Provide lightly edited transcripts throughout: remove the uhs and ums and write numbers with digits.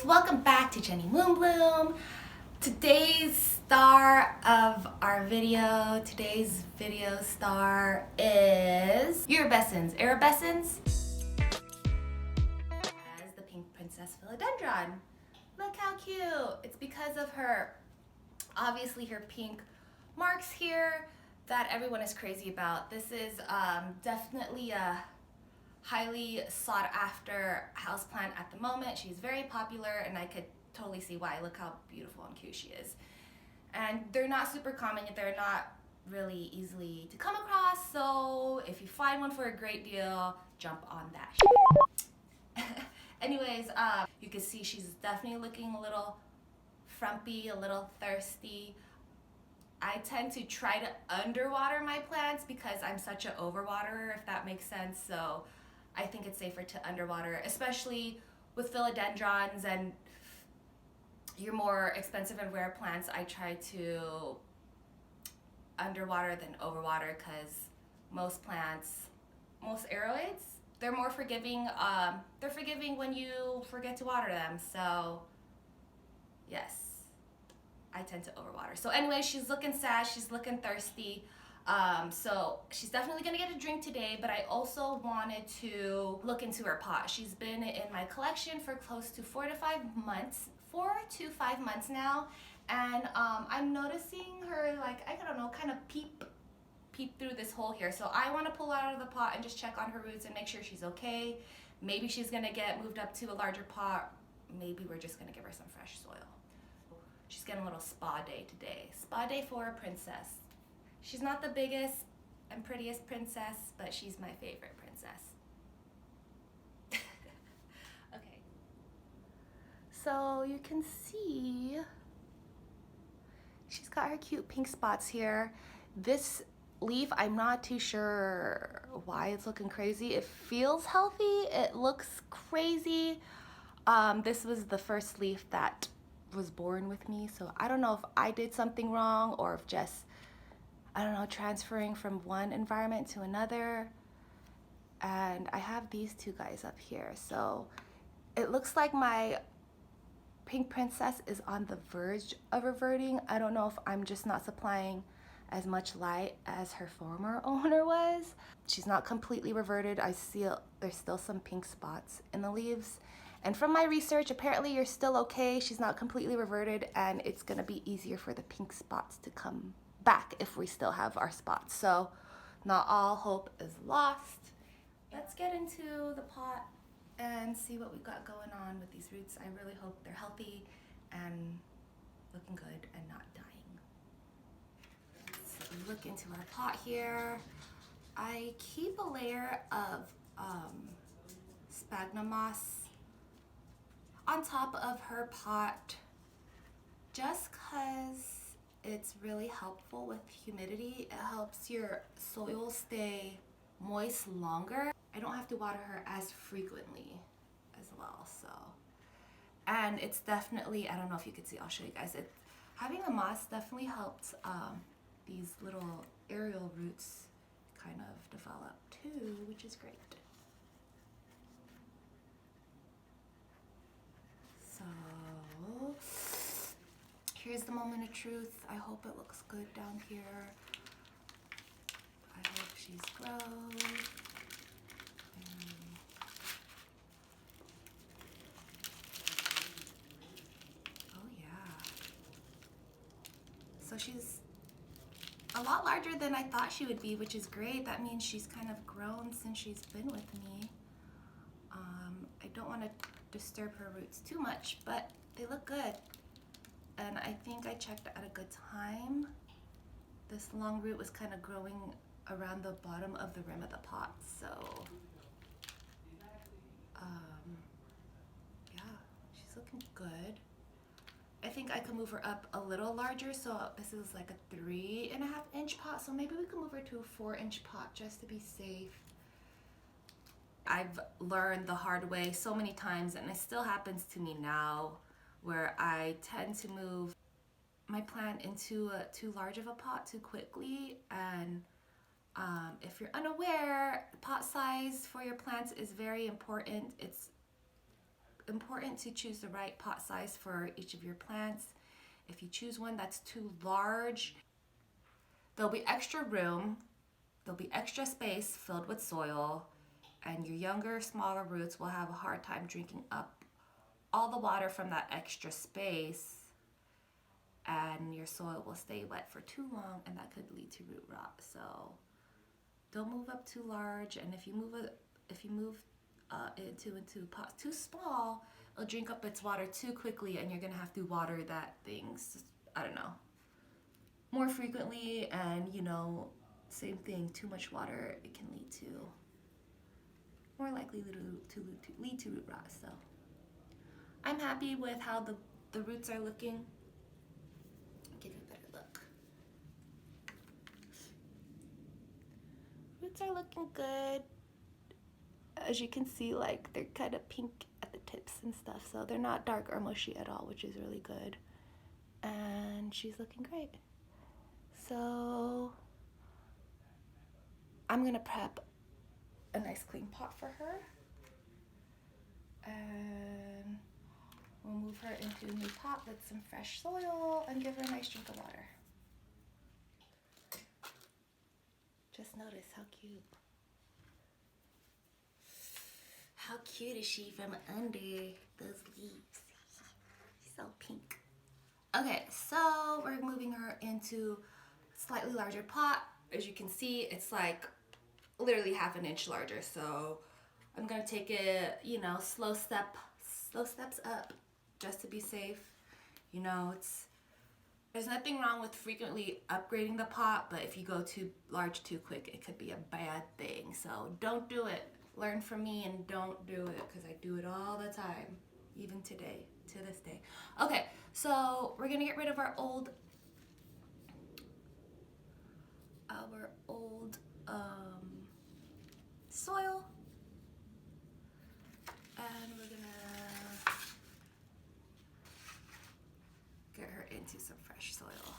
welcome back to Jenny Moonbloom. Today's star of our video, today's video star is Erubescens. Erubescens has the Pink Princess Philodendron. Look how cute. It's because of her, obviously her pink marks here that everyone is crazy about. This is definitely a highly sought after houseplant at the moment. She's very popular and I could totally see why. Look how beautiful and cute she is. And they're not super common, they're not really easily to come across, so if you find one for a great deal, jump on that. Anyways, you can see she's definitely looking a little frumpy, a little thirsty. I tend to try to underwater my plants because I'm such an overwaterer, if that makes sense. So I think it's safer to underwater, especially with philodendrons and your more expensive and rare plants. I try to underwater than overwater because most plants, most aeroids, they're more forgiving. They're forgiving when you forget to water them. So yes, I tend to overwater. So anyway, she's looking sad, she's looking thirsty. So she's definitely gonna get a drink today, but I also wanted to look into her pot. She's been in my collection for close to 4 to 5 months now, and I'm noticing her, like, I don't know, kind of peep through this hole here. So I want to pull her out of the pot and just check on her roots and make sure she's okay. Maybe she's gonna get moved up to a larger pot. Maybe we're just gonna give her some fresh soil. She's getting a little spa day today. Spa day for a princess. She's not the biggest and prettiest princess, but she's my favorite princess. Okay. So you can see she's got her cute pink spots here. This leaf, I'm not too sure why it's looking crazy. It feels healthy. It looks crazy. This was the first leaf that was born with me, so I don't know if I did something wrong or if just, I don't know, transferring from one environment to another. And I have these two guys up here, so it looks like my Pink Princess is on the verge of reverting. I don't know if I'm just not supplying as much light as her former owner was. She's not completely reverted. I see there's still some pink spots in the leaves. And from my research, apparently you're still okay. She's not completely reverted, and it's gonna be easier for the pink spots to come back if we still have our spots. So not all hope is lost. Let's get into the pot and see what we've got going on with these roots. I really hope they're healthy and looking good and not dying. Let's look into our pot here. I keep a layer of sphagnum moss on top of her pot just because it's really helpful with humidity. It helps your soil stay moist longer. I don't have to water her as frequently as well, so. And it's definitely, I don't know if you can see, I'll show you guys. Having the moss definitely helps these little aerial roots kind of develop too, which is great. So here's the moment of truth. I hope it looks good down here. I hope she's grown. Oh yeah. So she's a lot larger than I thought she would be, which is great. That means she's kind of grown since she's been with me. I don't want to disturb her roots too much, but they look good. And I think I checked at a good time. This long root was kind of growing around the bottom of the rim of the pot, so yeah, she's looking good. I think I can move her up a little larger, so this is like a 3.5-inch pot, so maybe we can move her to a 4-inch pot just to be safe. I've learned the hard way so many times, and it still happens to me now, where I tend to move my plant into too large of a pot too quickly. And if you're unaware, pot size for your plants is very important. It's important to choose the right pot size for each of your plants. If you choose one that's too large, there'll be extra room, there'll be extra space filled with soil, and your younger, smaller roots will have a hard time drinking up all the water from that extra space, and your soil will stay wet for too long, and that could lead to root rot. So don't move up too large, and if you move it into pots too small, it'll drink up its water too quickly, and you're gonna have to water that things, I don't know, more frequently. And you know, same thing, too much water, it can lead to, more likely to lead to root rot. So I'm happy with how the roots are looking. I'll give you a better look. Roots are looking good. As you can see, like, they're kind of pink at the tips and stuff, so they're not dark or mushy at all, which is really good. And she's looking great. So I'm gonna prep a nice clean pot for her, and we'll move her into a new pot with some fresh soil and give her a nice drink of water. Just notice how cute. How cute is she from under those leaves? She's so pink. Okay, so we're moving her into a slightly larger pot. As you can see, it's like literally half an inch larger. So I'm gonna take it, you know, slow steps up, just to be safe. You know, there's nothing wrong with frequently upgrading the pot, but if you go too large too quick, it could be a bad thing. So don't do it. Learn from me and don't do it, because I do it all the time, even today, to this day. Okay, so we're gonna get rid of our old soil, and we're gonna get her into some fresh soil.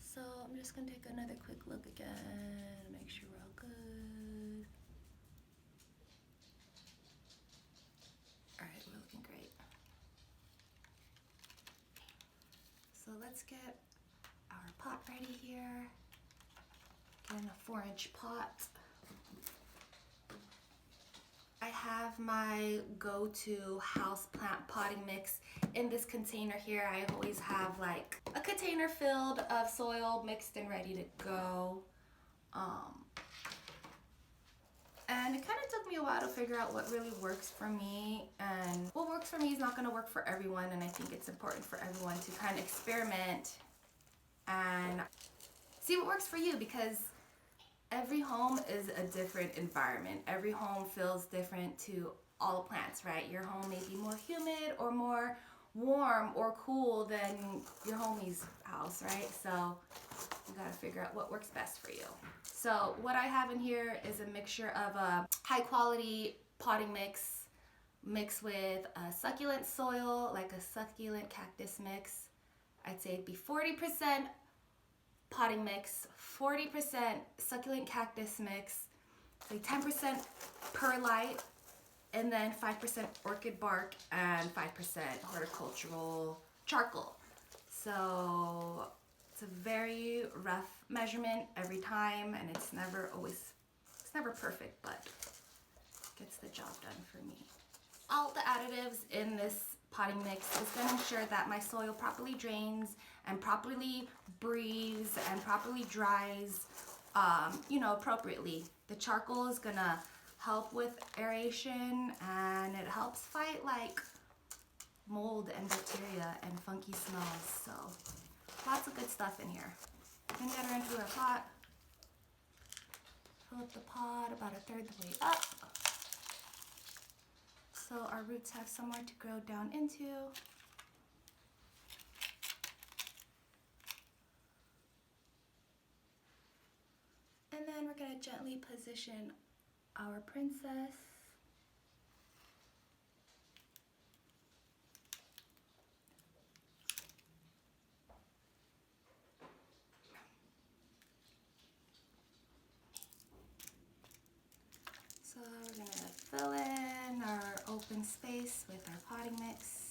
So I'm just gonna take another quick look again, make sure we're all good. All right, we're looking great. So let's get our pot ready here. Get in a 4-inch pot. I have my go-to houseplant potting mix in this container here. I always have like a container filled of soil mixed and ready to go. And it kind of took me a while to figure out what really works for me, and what works for me is not going to work for everyone, and I think it's important for everyone to kind of experiment and see what works for you, because every home is a different environment. Every home feels different to all the plants, right? Your home may be more humid or more warm or cool than your homie's house, right? So you gotta figure out what works best for you. So what I have in here is a mixture of a high quality potting mix mixed with a succulent soil, like a succulent cactus mix. I'd say it'd be 40% potting mix, 40% succulent cactus mix, say 10% perlite, and then 5% orchid bark and 5% horticultural charcoal. So it's a very rough measurement every time, and it's never perfect, but gets the job done for me. All the additives in this potting mix is going to ensure that my soil properly drains and properly breathes and properly dries, appropriately. The charcoal is going to help with aeration, and it helps fight like mold and bacteria and funky smells. So lots of good stuff in here. Then get her into our pot. Fill up the pot about a third the way up, so our roots have somewhere to grow down into. And then we're going to gently position our princess. So we're going to fill in our open some space with our potting mix.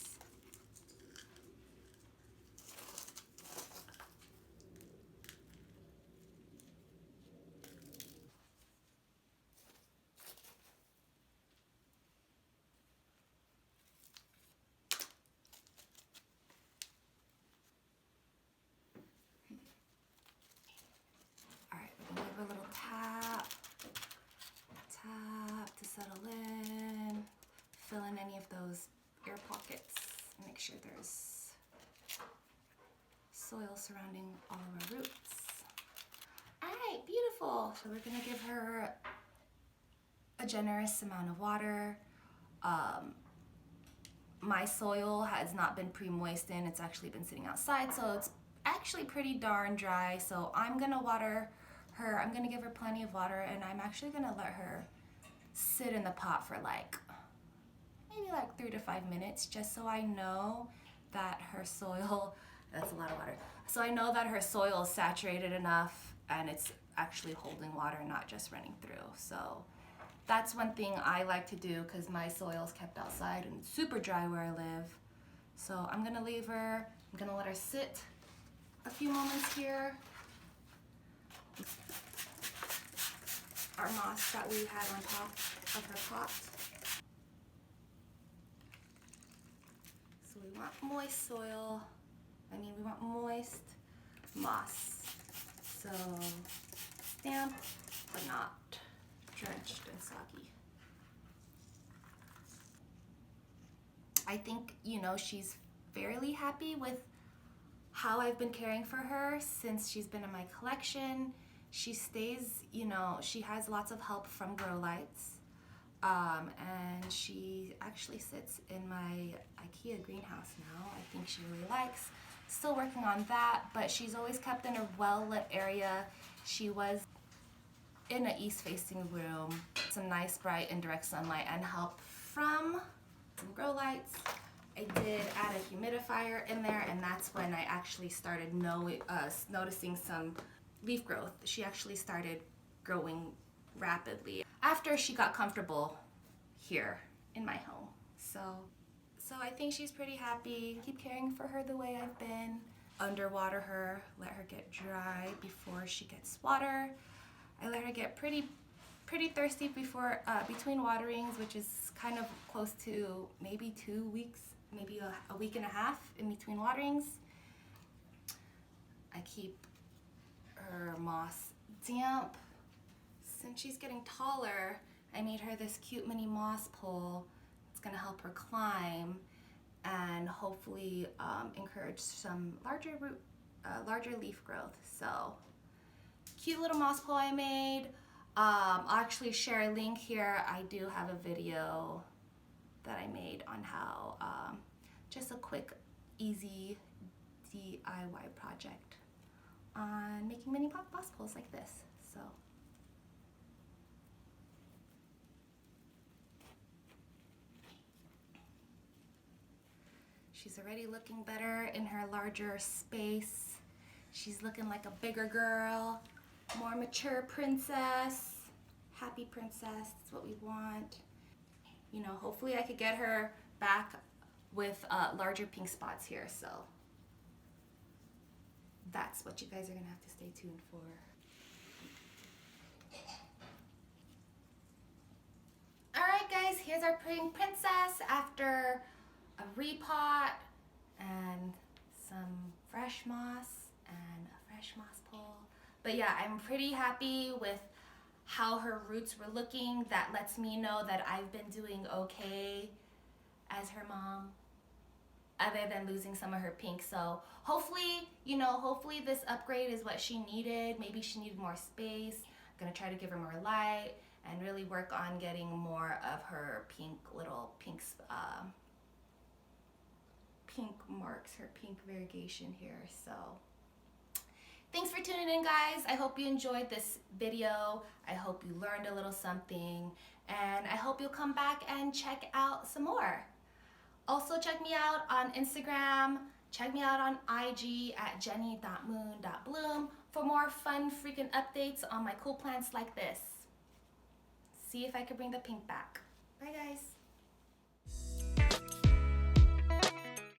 Alright, we're gonna give her a little tap to settle in, fill in any of those air pockets, make sure there's soil surrounding all of our roots. Alright, beautiful. So we're gonna give her a generous amount of water. My soil has not been pre-moistened, it's actually been sitting outside, so it's actually pretty darn dry. So I'm gonna water her, I'm gonna give her plenty of water, and I'm actually gonna let her sit in the pot for maybe 3 to 5 minutes, just so I know that her soil, that's a lot of water, so I know that her soil is saturated enough and it's actually holding water, not just running through. So that's one thing I like to do because my soil is kept outside and it's super dry where I live. So I'm gonna leave her, I'm gonna let her sit a few moments here. Our moss that we had on top of her pot. So we want moist soil, we want moist moss. So damp, but not drenched and soggy. I think, she's fairly happy with how I've been caring for her since she's been in my collection. She stays, she has lots of help from grow lights. And she actually sits in my IKEA greenhouse now. I think she really likes. Still working on that, but she's always kept in a well-lit area. She was in an east-facing room, some nice bright indirect sunlight and help from some grow lights. I did add a humidifier in there, and that's when I actually started noticing some leaf growth. She actually started growing rapidly after she got comfortable here in my home. So I think she's pretty happy. Keep caring for her the way I've been. Underwater her, let her get dry before she gets water. I let her get pretty thirsty before between waterings, which is kind of close to maybe 2 weeks, maybe a week and a half in between waterings. I keep her moss damp. Since she's getting taller, I made her this cute mini moss pole. It's gonna help her climb and hopefully encourage some larger leaf growth. So, cute little moss pole I made. I'll actually share a link here. I do have a video that I made on how, just a quick, easy DIY project on making mini moss poles like this. So. She's already looking better in her larger space. She's looking like a bigger girl, more mature princess, happy princess. That's what we want. Hopefully I could get her back with larger pink spots here. So that's what you guys are gonna have to stay tuned for. All right, guys, here's our pink princess after a repot and some fresh moss and a fresh moss pole. But yeah, I'm pretty happy with how her roots were looking. That lets me know that I've been doing okay as her mom, other than losing some of her pink. So hopefully, hopefully this upgrade is what she needed. Maybe she needed more space. I'm gonna try to give her more light and really work on getting more of her little pink marks, her pink variegation here. So thanks for tuning in, guys. I hope you enjoyed this video. I hope you learned a little something, and I hope you'll come back and check out some more. Also, check me out on Instagram. Check me out on IG at jenny.moon.bloom for more fun freaking updates on my cool plants like this. See if I can bring the pink back. Bye, guys.